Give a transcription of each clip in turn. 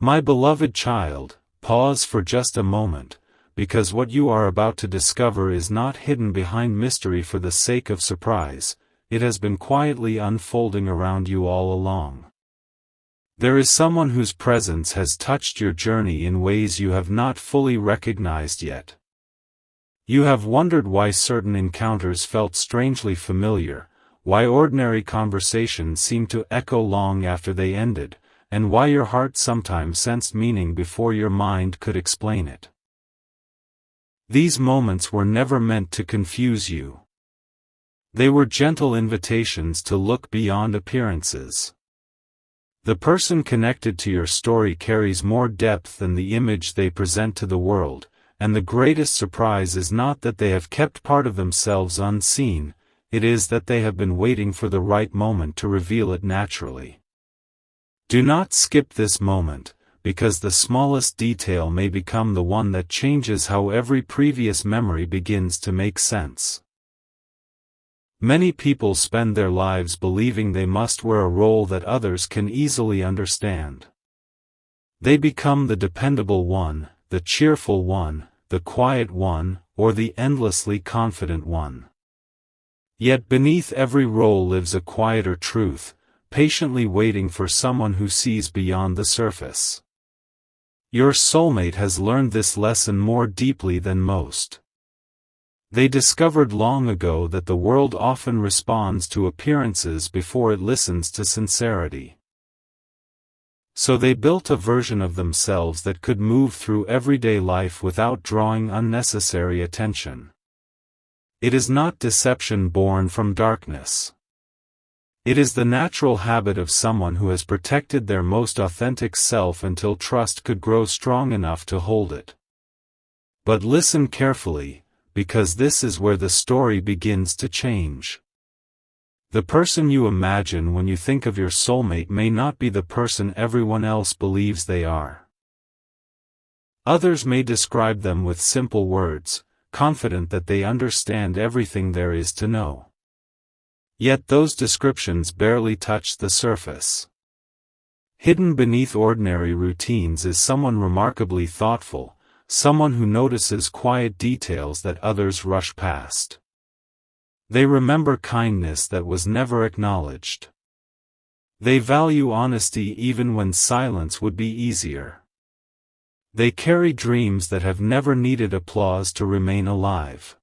My beloved child, pause for just a moment, because what you are about to discover is not hidden behind mystery for the sake of surprise, it has been quietly unfolding around you all along. There is someone whose presence has touched your journey in ways you have not fully recognized yet. You have wondered why certain encounters felt strangely familiar, why ordinary conversations seemed to echo long after they ended, and why your heart sometimes sensed meaning before your mind could explain it. These moments were never meant to confuse you. They were gentle invitations to look beyond appearances. The person connected to your story carries more depth than the image they present to the world, and the greatest surprise is not that they have kept part of themselves unseen, it is that they have been waiting for the right moment to reveal it naturally. Do not skip this moment, because the smallest detail may become the one that changes how every previous memory begins to make sense. Many people spend their lives believing they must wear a role that others can easily understand. They become the dependable one, the cheerful one, the quiet one, or the endlessly confident one. Yet beneath every role lives a quieter truth, patiently waiting for someone who sees beyond the surface. Your soulmate has learned this lesson more deeply than most. They discovered long ago that the world often responds to appearances before it listens to sincerity. So they built a version of themselves that could move through everyday life without drawing unnecessary attention. It is not deception born from darkness. It is the natural habit of someone who has protected their most authentic self until trust could grow strong enough to hold it. But listen carefully, because this is where the story begins to change. The person you imagine when you think of your soulmate may not be the person everyone else believes they are. Others may describe them with simple words, confident that they understand everything there is to know. Yet those descriptions barely touch the surface. Hidden beneath ordinary routines is someone remarkably thoughtful, someone who notices quiet details that others rush past. They remember kindness that was never acknowledged. They value honesty even when silence would be easier. They carry dreams that have never needed applause to remain alive.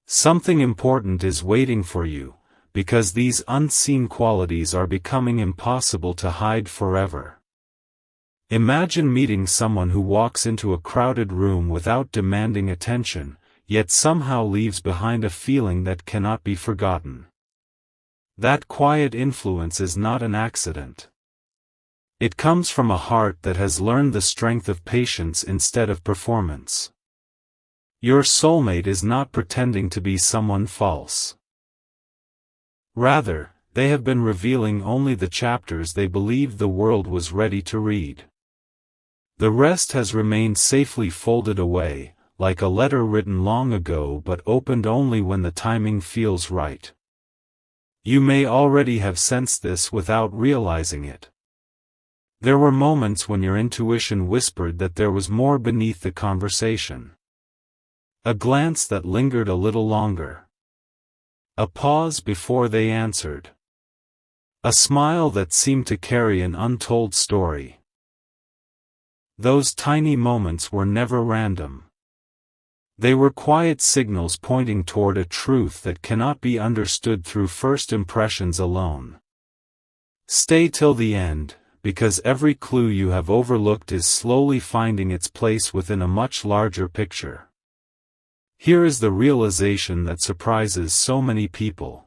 Something important is waiting for you, because these unseen qualities are becoming impossible to hide forever. Imagine meeting someone who walks into a crowded room without demanding attention, yet somehow leaves behind a feeling that cannot be forgotten. That quiet influence is not an accident. It comes from a heart that has learned the strength of patience instead of performance. Your soulmate is not pretending to be someone false. Rather, they have been revealing only the chapters they believed the world was ready to read. The rest has remained safely folded away, like a letter written long ago but opened only when the timing feels right. You may already have sensed this without realizing it. There were moments when your intuition whispered that there was more beneath the conversation. A glance that lingered a little longer. A pause before they answered. A smile that seemed to carry an untold story. Those tiny moments were never random. They were quiet signals pointing toward a truth that cannot be understood through first impressions alone. Stay till the end, because every clue you have overlooked is slowly finding its place within a much larger picture. Here is the realization that surprises so many people.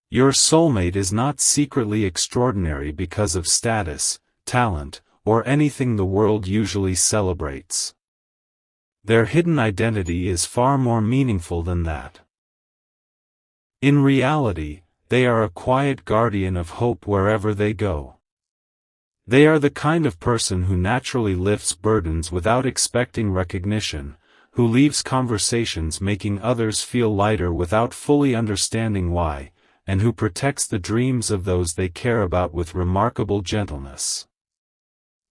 Your soulmate is not secretly extraordinary because of status, talent, or anything the world usually celebrates. Their hidden identity is far more meaningful than that. In reality, they are a quiet guardian of hope wherever they go. They are the kind of person who naturally lifts burdens without expecting recognition, who leaves conversations making others feel lighter without fully understanding why, and who protects the dreams of those they care about with remarkable gentleness.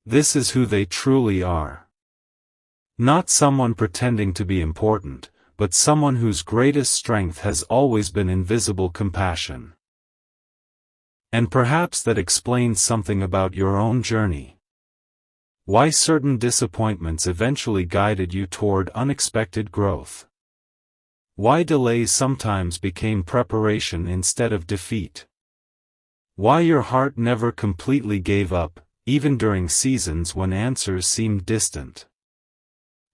This is who they truly are. Not someone pretending to be important, but someone whose greatest strength has always been invisible compassion. And perhaps that explains something about your own journey. Why certain disappointments eventually guided you toward unexpected growth. Why delays sometimes became preparation instead of defeat. Why your heart never completely gave up, even during seasons when answers seemed distant.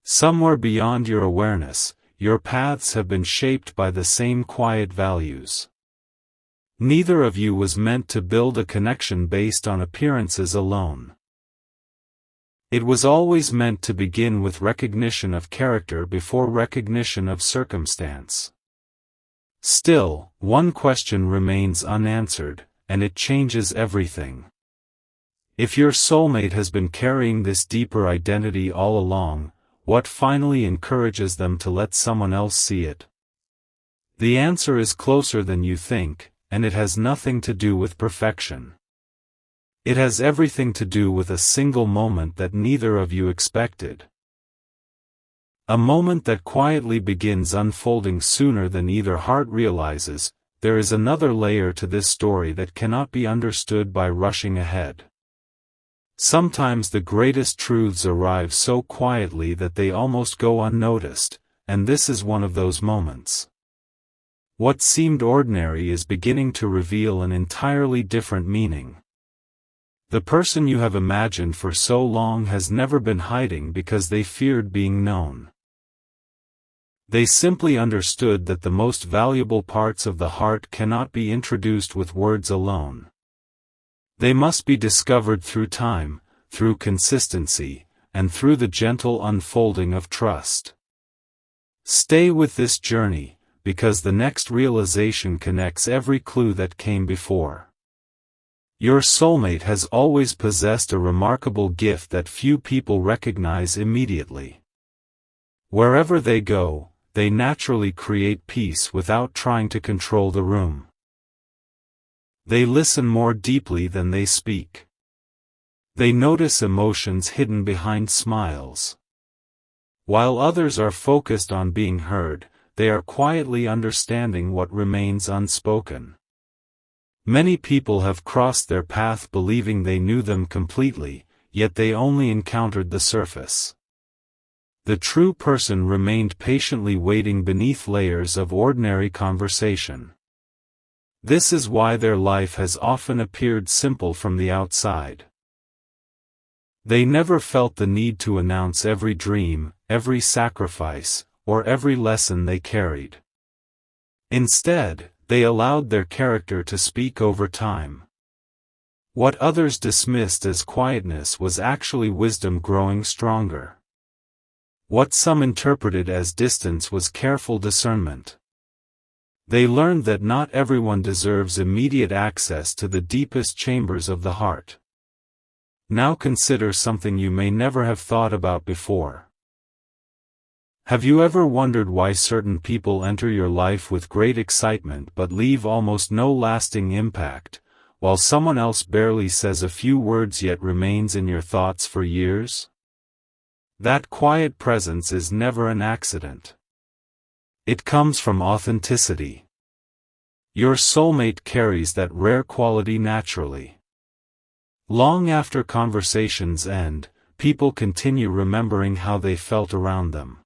Somewhere beyond your awareness, your paths have been shaped by the same quiet values. Neither of you was meant to build a connection based on appearances alone. It was always meant to begin with recognition of character before recognition of circumstance. Still, one question remains unanswered, and it changes everything. If your soulmate has been carrying this deeper identity all along, what finally encourages them to let someone else see it? The answer is closer than you think, and it has nothing to do with perfection. It has everything to do with a single moment that neither of you expected. A moment that quietly begins unfolding sooner than either heart realizes. There is another layer to this story that cannot be understood by rushing ahead. Sometimes the greatest truths arrive so quietly that they almost go unnoticed, and this is one of those moments. What seemed ordinary is beginning to reveal an entirely different meaning. The person you have imagined for so long has never been hiding because they feared being known. They simply understood that the most valuable parts of the heart cannot be introduced with words alone. They must be discovered through time, through consistency, and through the gentle unfolding of trust. Stay with this journey, because the next realization connects every clue that came before. Your soulmate has always possessed a remarkable gift that few people recognize immediately. Wherever they go, they naturally create peace without trying to control the room. They listen more deeply than they speak. They notice emotions hidden behind smiles. While others are focused on being heard, they are quietly understanding what remains unspoken. Many people have crossed their path believing they knew them completely, yet they only encountered the surface. The true person remained patiently waiting beneath layers of ordinary conversation. This is why their life has often appeared simple from the outside. They never felt the need to announce every dream, every sacrifice, or every lesson they carried. Instead, they allowed their character to speak over time. What others dismissed as quietness was actually wisdom growing stronger. What some interpreted as distance was careful discernment. They learned that not everyone deserves immediate access to the deepest chambers of the heart. Now consider something you may never have thought about before. Have you ever wondered why certain people enter your life with great excitement but leave almost no lasting impact, while someone else barely says a few words yet remains in your thoughts for years? That quiet presence is never an accident. It comes from authenticity. Your soulmate carries that rare quality naturally. Long after conversations end, people continue remembering how they felt around them.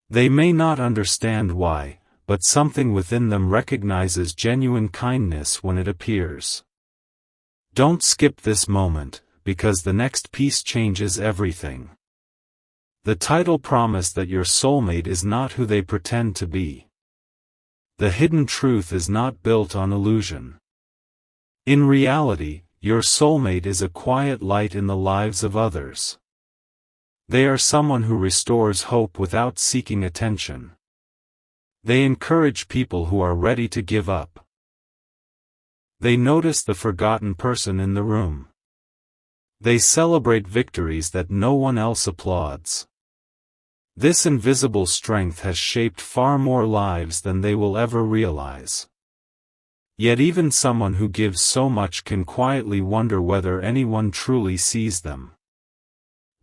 They may not understand why, but something within them recognizes genuine kindness when it appears. Don't skip this moment, because the next piece changes everything. The title promised that your soulmate is not who they pretend to be. The hidden truth is not built on illusion. In reality, your soulmate is a quiet light in the lives of others. They are someone who restores hope without seeking attention. They encourage people who are ready to give up. They notice the forgotten person in the room. They celebrate victories that no one else applauds. This invisible strength has shaped far more lives than they will ever realize. Yet even someone who gives so much can quietly wonder whether anyone truly sees them.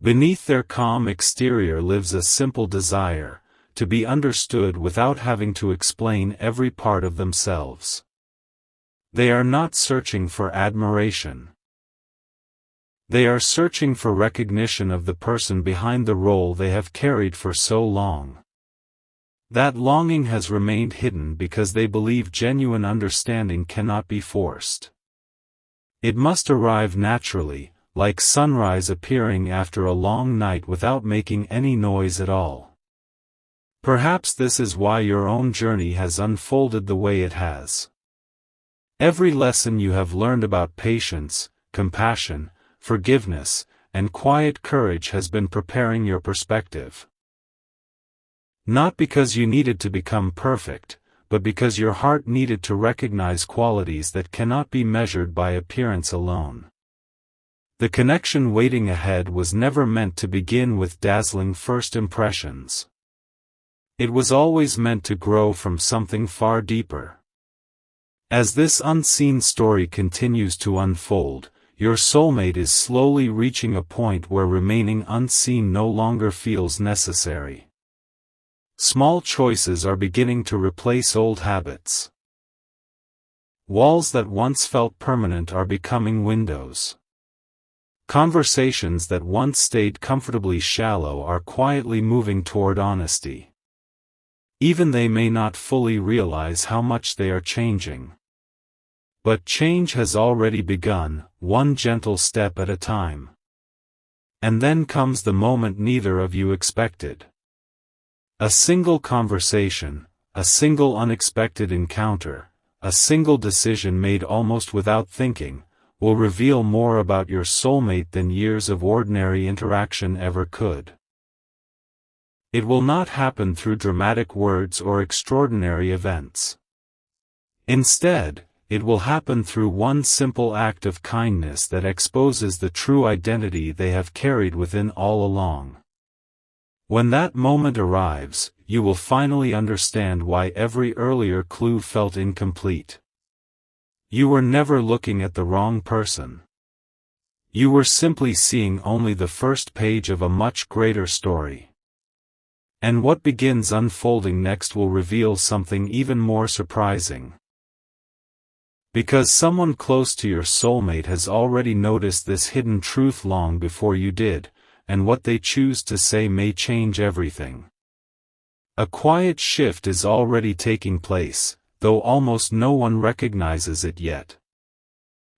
Beneath their calm exterior lives a simple desire, to be understood without having to explain every part of themselves. They are not searching for admiration. They are searching for recognition of the person behind the role they have carried for so long. That longing has remained hidden because they believe genuine understanding cannot be forced. It must arrive naturally, like sunrise appearing after a long night without making any noise at all. Perhaps this is why your own journey has unfolded the way it has. Every lesson you have learned about patience, compassion, forgiveness, and quiet courage has been preparing your perspective. Not because you needed to become perfect, but because your heart needed to recognize qualities that cannot be measured by appearance alone. The connection waiting ahead was never meant to begin with dazzling first impressions. It was always meant to grow from something far deeper. As this unseen story continues to unfold, your soulmate is slowly reaching a point where remaining unseen no longer feels necessary. Small choices are beginning to replace old habits. Walls that once felt permanent are becoming windows. Conversations that once stayed comfortably shallow are quietly moving toward honesty. Even they may not fully realize how much they are changing. But change has already begun, one gentle step at a time. And then comes the moment neither of you expected. A single conversation, a single unexpected encounter, a single decision made almost without thinking, will reveal more about your soulmate than years of ordinary interaction ever could. It will not happen through dramatic words or extraordinary events. Instead, it will happen through one simple act of kindness that exposes the true identity they have carried within all along. When that moment arrives, you will finally understand why every earlier clue felt incomplete. You were never looking at the wrong person. You were simply seeing only the first page of a much greater story. And what begins unfolding next will reveal something even more surprising. Because someone close to your soulmate has already noticed this hidden truth long before you did, and what they choose to say may change everything. A quiet shift is already taking place, though almost no one recognizes it yet.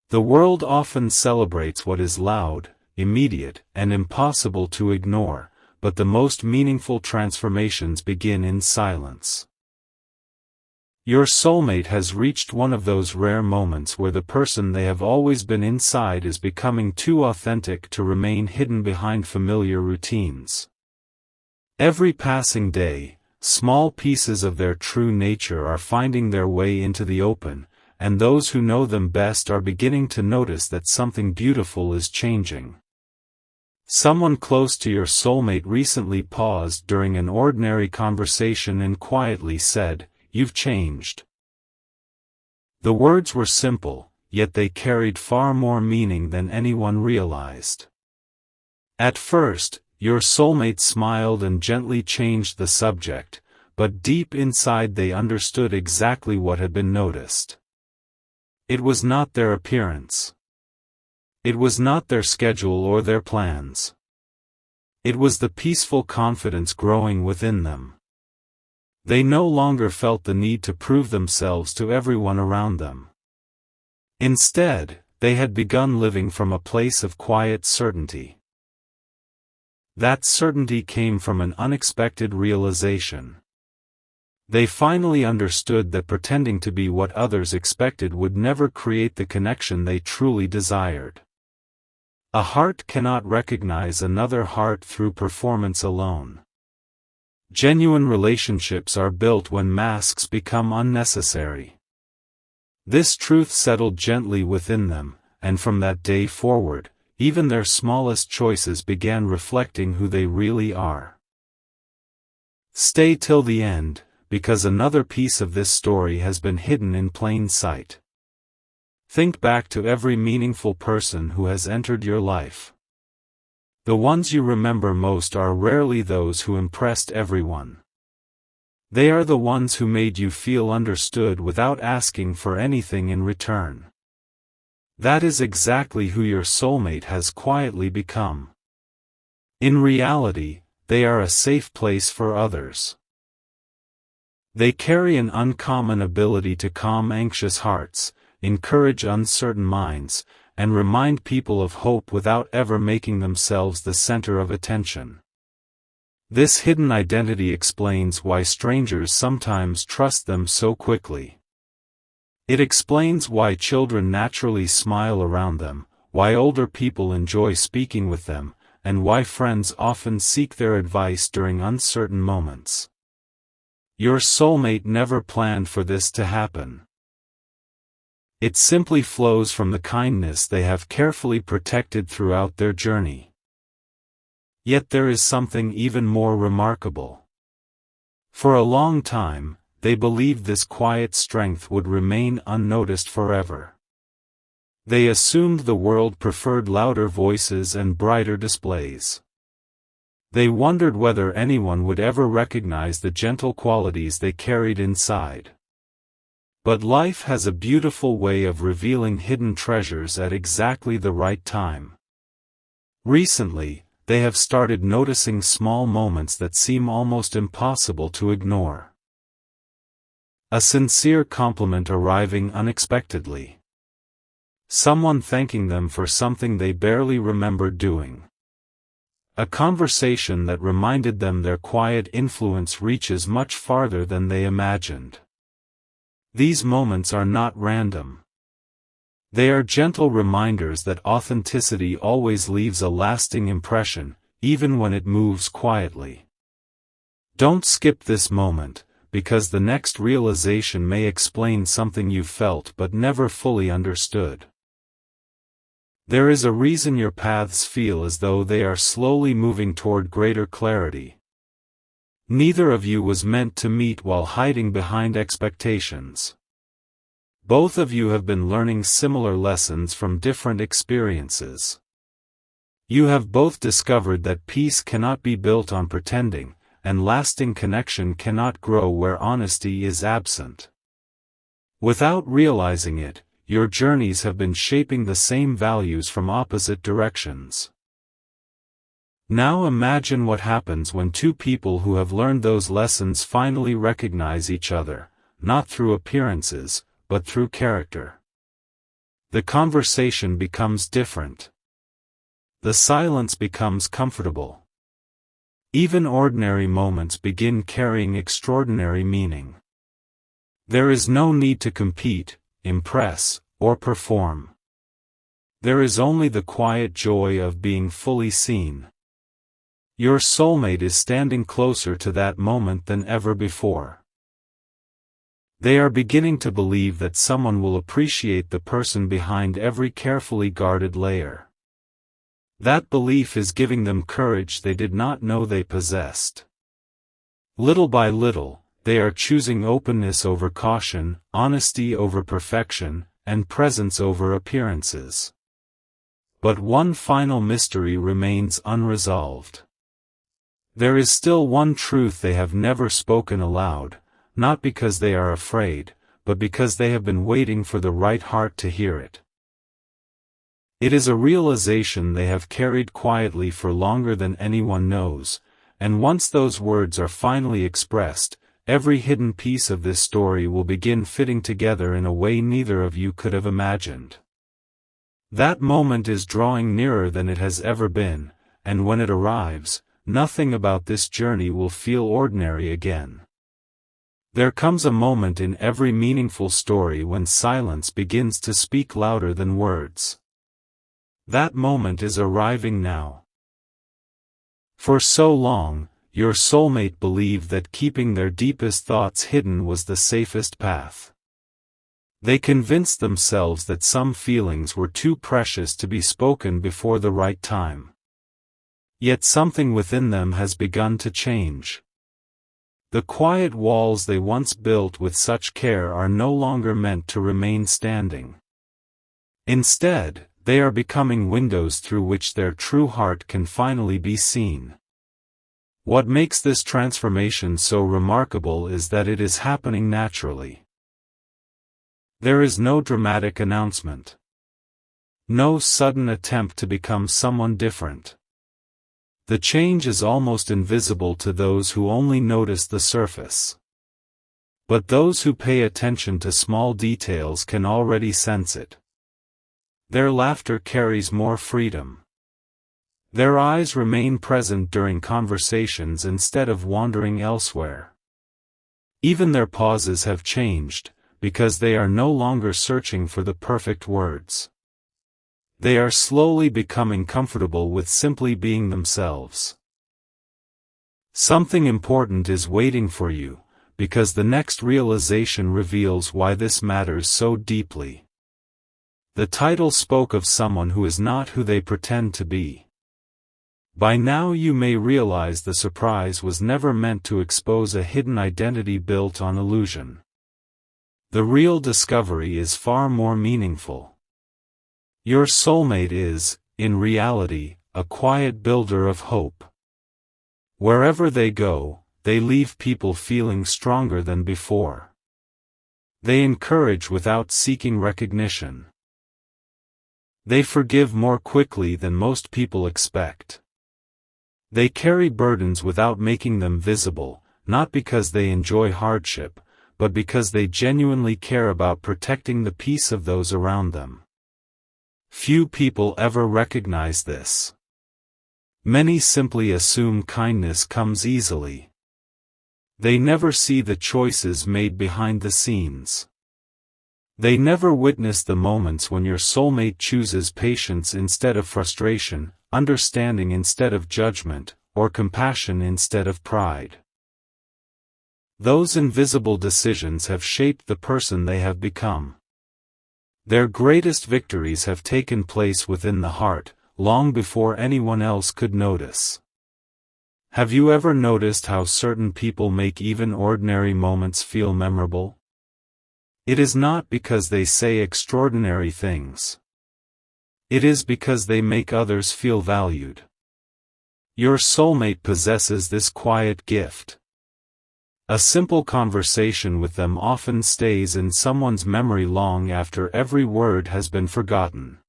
The world often celebrates what is loud, immediate, and impossible to ignore, but the most meaningful transformations begin in silence. Your soulmate has reached one of those rare moments where the person they have always been inside is becoming too authentic to remain hidden behind familiar routines. Every passing day, small pieces of their true nature are finding their way into the open, and those who know them best are beginning to notice that something beautiful is changing. Someone close to your soulmate recently paused during an ordinary conversation and quietly said, "You've changed." The words were simple, yet they carried far more meaning than anyone realized. At first, your soulmate smiled and gently changed the subject, but deep inside they understood exactly what had been noticed. It was not their appearance. It was not their schedule or their plans. It was the peaceful confidence growing within them. They no longer felt the need to prove themselves to everyone around them. Instead, they had begun living from a place of quiet certainty. That certainty came from an unexpected realization. They finally understood that pretending to be what others expected would never create the connection they truly desired. A heart cannot recognize another heart through performance alone. Genuine relationships are built when masks become unnecessary. This truth settled gently within them, and from that day forward, even their smallest choices began reflecting who they really are. Stay till the end, because another piece of this story has been hidden in plain sight. Think back to every meaningful person who has entered your life. The ones you remember most are rarely those who impressed everyone. They are the ones who made you feel understood without asking for anything in return. That is exactly who your soulmate has quietly become. In reality, they are a safe place for others. They carry an uncommon ability to calm anxious hearts, encourage uncertain minds, and remind people of hope without ever making themselves the center of attention. This hidden identity explains why strangers sometimes trust them so quickly. It explains why children naturally smile around them, why older people enjoy speaking with them, and why friends often seek their advice during uncertain moments. Your soulmate never planned for this to happen. It simply flows from the kindness they have carefully protected throughout their journey. Yet there is something even more remarkable. For a long time, they believed this quiet strength would remain unnoticed forever. They assumed the world preferred louder voices and brighter displays. They wondered whether anyone would ever recognize the gentle qualities they carried inside. But life has a beautiful way of revealing hidden treasures at exactly the right time. Recently, they have started noticing small moments that seem almost impossible to ignore. A sincere compliment arriving unexpectedly. Someone thanking them for something they barely remembered doing. A conversation that reminded them their quiet influence reaches much farther than they imagined. These moments are not random. They are gentle reminders that authenticity always leaves a lasting impression, even when it moves quietly. Don't skip this moment, because the next realization may explain something you felt but never fully understood. There is a reason your paths feel as though they are slowly moving toward greater clarity. Neither of you was meant to meet while hiding behind expectations. Both of you have been learning similar lessons from different experiences. You have both discovered that peace cannot be built on pretending, and lasting connection cannot grow where honesty is absent. Without realizing it, your journeys have been shaping the same values from opposite directions. Now imagine what happens when two people who have learned those lessons finally recognize each other, not through appearances, but through character. The conversation becomes different. The silence becomes comfortable. Even ordinary moments begin carrying extraordinary meaning. There is no need to compete, impress, or perform. There is only the quiet joy of being fully seen. Your soulmate is standing closer to that moment than ever before. They are beginning to believe that someone will appreciate the person behind every carefully guarded layer. That belief is giving them courage they did not know they possessed. Little by little, they are choosing openness over caution, honesty over perfection, and presence over appearances. But one final mystery remains unresolved. There is still one truth they have never spoken aloud, not because they are afraid, but because they have been waiting for the right heart to hear it. It is a realization they have carried quietly for longer than anyone knows, and once those words are finally expressed, every hidden piece of this story will begin fitting together in a way neither of you could have imagined. That moment is drawing nearer than it has ever been, and when it arrives, nothing about this journey will feel ordinary again. There comes a moment in every meaningful story when silence begins to speak louder than words. That moment is arriving now. For so long, your soulmate believed that keeping their deepest thoughts hidden was the safest path. They convinced themselves that some feelings were too precious to be spoken before the right time. Yet something within them has begun to change. The quiet walls they once built with such care are no longer meant to remain standing. Instead, they are becoming windows through which their true heart can finally be seen. What makes this transformation so remarkable is that it is happening naturally. There is no dramatic announcement. No sudden attempt to become someone different. The change is almost invisible to those who only notice the surface. But those who pay attention to small details can already sense it. Their laughter carries more freedom. Their eyes remain present during conversations instead of wandering elsewhere. Even their pauses have changed, because they are no longer searching for the perfect words. They are slowly becoming comfortable with simply being themselves. Something important is waiting for you, because the next realization reveals why this matters so deeply. The title spoke of someone who is not who they pretend to be. By now you may realize the surprise was never meant to expose a hidden identity built on illusion. The real discovery is far more meaningful. Your soulmate is, in reality, a quiet builder of hope. Wherever they go, they leave people feeling stronger than before. They encourage without seeking recognition. They forgive more quickly than most people expect. They carry burdens without making them visible, not because they enjoy hardship, but because they genuinely care about protecting the peace of those around them. Few people ever recognize this. Many simply assume kindness comes easily. They never see the choices made behind the scenes. They never witness the moments when your soulmate chooses patience instead of frustration, understanding instead of judgment, or compassion instead of pride. Those invisible decisions have shaped the person they have become. Their greatest victories have taken place within the heart, long before anyone else could notice. Have you ever noticed how certain people make even ordinary moments feel memorable? It is not because they say extraordinary things. It is because they make others feel valued. Your soulmate possesses this quiet gift. A simple conversation with them often stays in someone's memory long after every word has been forgotten.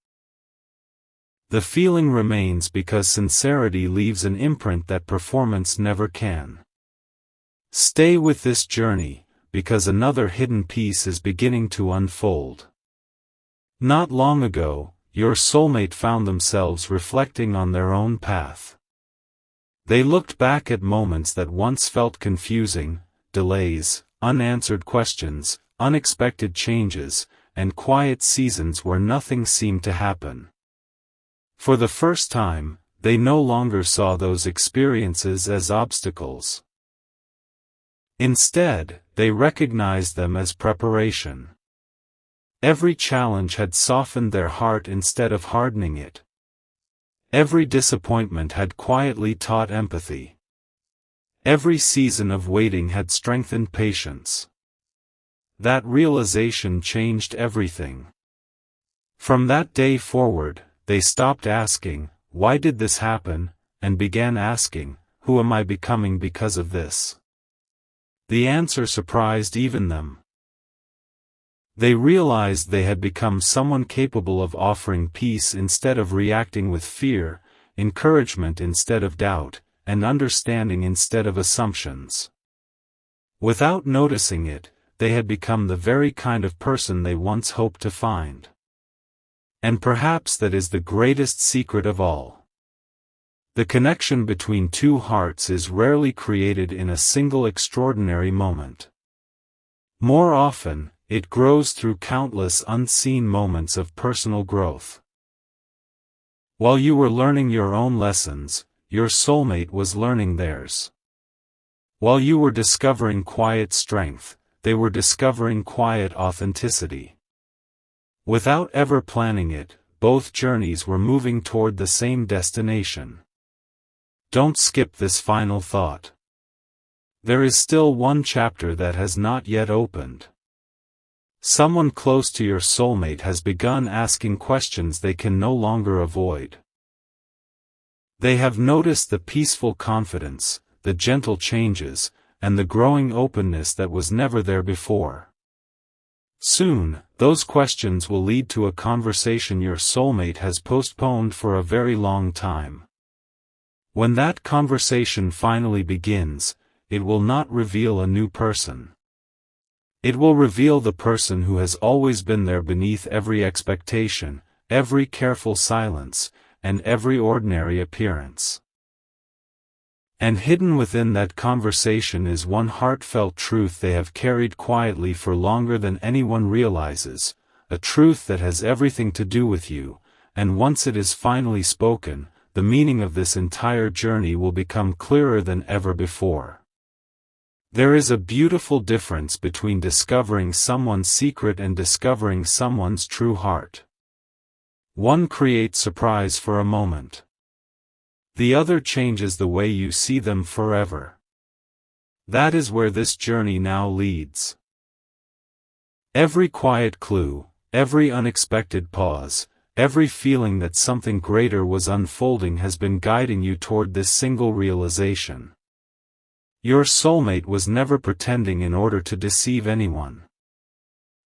The feeling remains because sincerity leaves an imprint that performance never can. Stay with this journey, because another hidden piece is beginning to unfold. Not long ago, your soulmate found themselves reflecting on their own path. They looked back at moments that once felt confusing, delays, unanswered questions, unexpected changes, and quiet seasons where nothing seemed to happen. For the first time, they no longer saw those experiences as obstacles. Instead, they recognized them as preparation. Every challenge had softened their heart instead of hardening it. Every disappointment had quietly taught empathy. Every season of waiting had strengthened patience. That realization changed everything. From that day forward, they stopped asking, "Why did this happen?" and began asking, "Who am I becoming because of this?" The answer surprised even them. They realized they had become someone capable of offering peace instead of reacting with fear, encouragement instead of doubt, and understanding instead of assumptions. Without noticing it, they had become the very kind of person they once hoped to find. And perhaps that is the greatest secret of all. The connection between two hearts is rarely created in a single extraordinary moment. More often, it grows through countless unseen moments of personal growth. While you were learning your own lessons, your soulmate was learning theirs. While you were discovering quiet strength, they were discovering quiet authenticity. Without ever planning it, both journeys were moving toward the same destination. Don't skip this final thought. There is still one chapter that has not yet opened. Someone close to your soulmate has begun asking questions they can no longer avoid. They have noticed the peaceful confidence, the gentle changes, and the growing openness that was never there before. Soon, those questions will lead to a conversation your soulmate has postponed for a very long time. When that conversation finally begins, it will not reveal a new person. It will reveal the person who has always been there beneath every expectation, every careful silence, and every ordinary appearance. And hidden within that conversation is one heartfelt truth they have carried quietly for longer than anyone realizes, a truth that has everything to do with you, and once it is finally spoken, the meaning of this entire journey will become clearer than ever before. There is a beautiful difference between discovering someone's secret and discovering someone's true heart. One creates surprise for a moment. The other changes the way you see them forever. That is where this journey now leads. Every quiet clue, every unexpected pause, every feeling that something greater was unfolding has been guiding you toward this single realization. Your soulmate was never pretending in order to deceive anyone.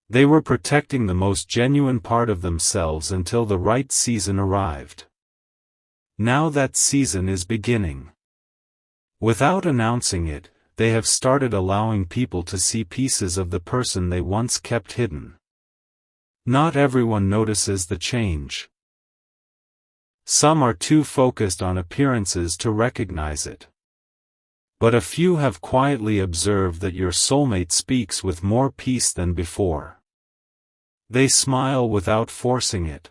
They were protecting the most genuine part of themselves until the right season arrived. Now that season is beginning. Without announcing it, they have started allowing people to see pieces of the person they once kept hidden. Not everyone notices the change. Some are too focused on appearances to recognize it. But a few have quietly observed that your soulmate speaks with more peace than before. They smile without forcing it.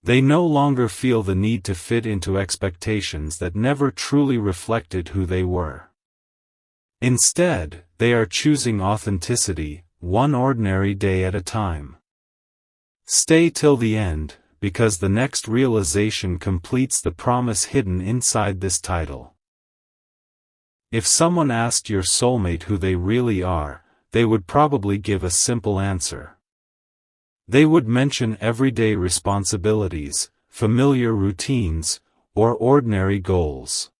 They no longer feel the need to fit into expectations that never truly reflected who they were. Instead, they are choosing authenticity, one ordinary day at a time. Stay till the end, because the next realization completes the promise hidden inside this title. If someone asked your soulmate who they really are, they would probably give a simple answer. They would mention everyday responsibilities, familiar routines, or ordinary goals.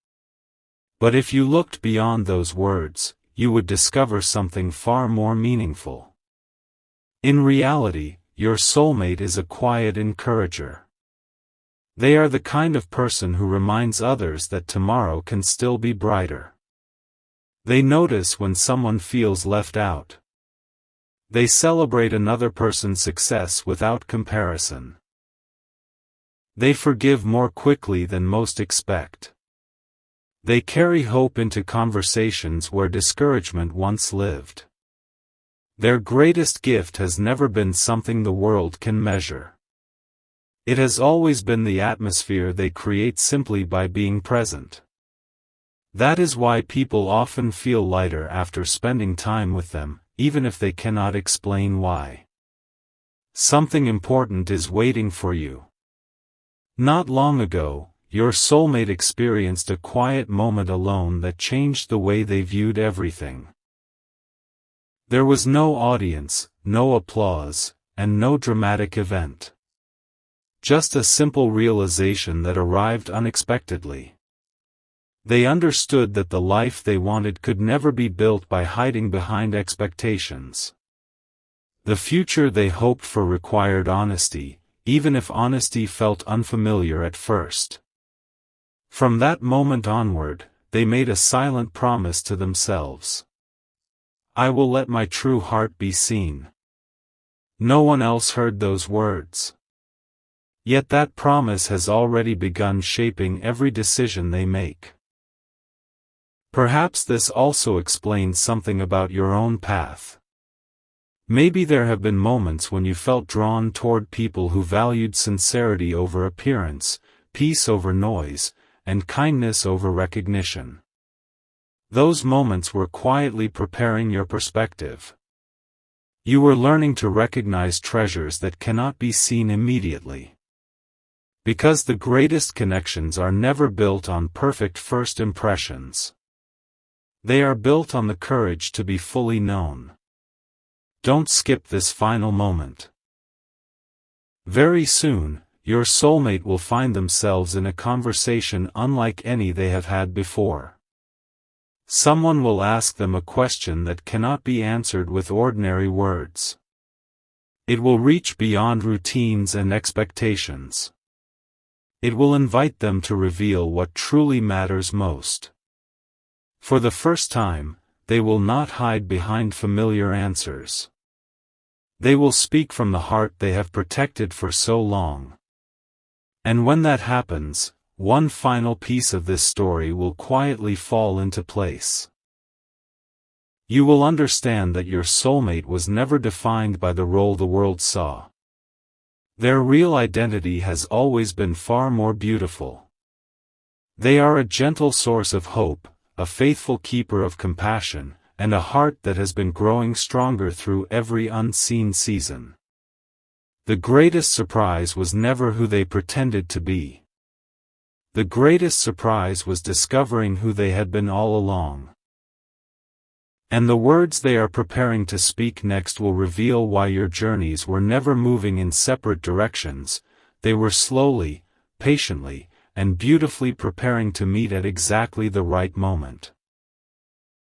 But if you looked beyond those words, you would discover something far more meaningful. In reality, your soulmate is a quiet encourager. They are the kind of person who reminds others that tomorrow can still be brighter. They notice when someone feels left out. They celebrate another person's success without comparison. They forgive more quickly than most expect. They carry hope into conversations where discouragement once lived. Their greatest gift has never been something the world can measure. It has always been the atmosphere they create simply by being present. That is why people often feel lighter after spending time with them, even if they cannot explain why. Something important is waiting for you. Not long ago, your soulmate experienced a quiet moment alone that changed the way they viewed everything. There was no audience, no applause, and no dramatic event. Just a simple realization that arrived unexpectedly. They understood that the life they wanted could never be built by hiding behind expectations. The future they hoped for required honesty, even if honesty felt unfamiliar at first. From that moment onward, they made a silent promise to themselves. I will let my true heart be seen. No one else heard those words. Yet that promise has already begun shaping every decision they make. Perhaps this also explains something about your own path. Maybe there have been moments when you felt drawn toward people who valued sincerity over appearance, peace over noise, and kindness over recognition. Those moments were quietly preparing your perspective. You were learning to recognize treasures that cannot be seen immediately. Because the greatest connections are never built on perfect first impressions. They are built on the courage to be fully known. Don't skip this final moment. Very soon, your soulmate will find themselves in a conversation unlike any they have had before. Someone will ask them a question that cannot be answered with ordinary words. It will reach beyond routines and expectations. It will invite them to reveal what truly matters most. For the first time, they will not hide behind familiar answers. They will speak from the heart they have protected for so long. And when that happens, one final piece of this story will quietly fall into place. You will understand that your soulmate was never defined by the role the world saw. Their real identity has always been far more beautiful. They are a gentle source of hope, a faithful keeper of compassion, and a heart that has been growing stronger through every unseen season. The greatest surprise was never who they pretended to be. The greatest surprise was discovering who they had been all along. And the words they are preparing to speak next will reveal why your journeys were never moving in separate directions. They were slowly, patiently, and beautifully preparing to meet at exactly the right moment.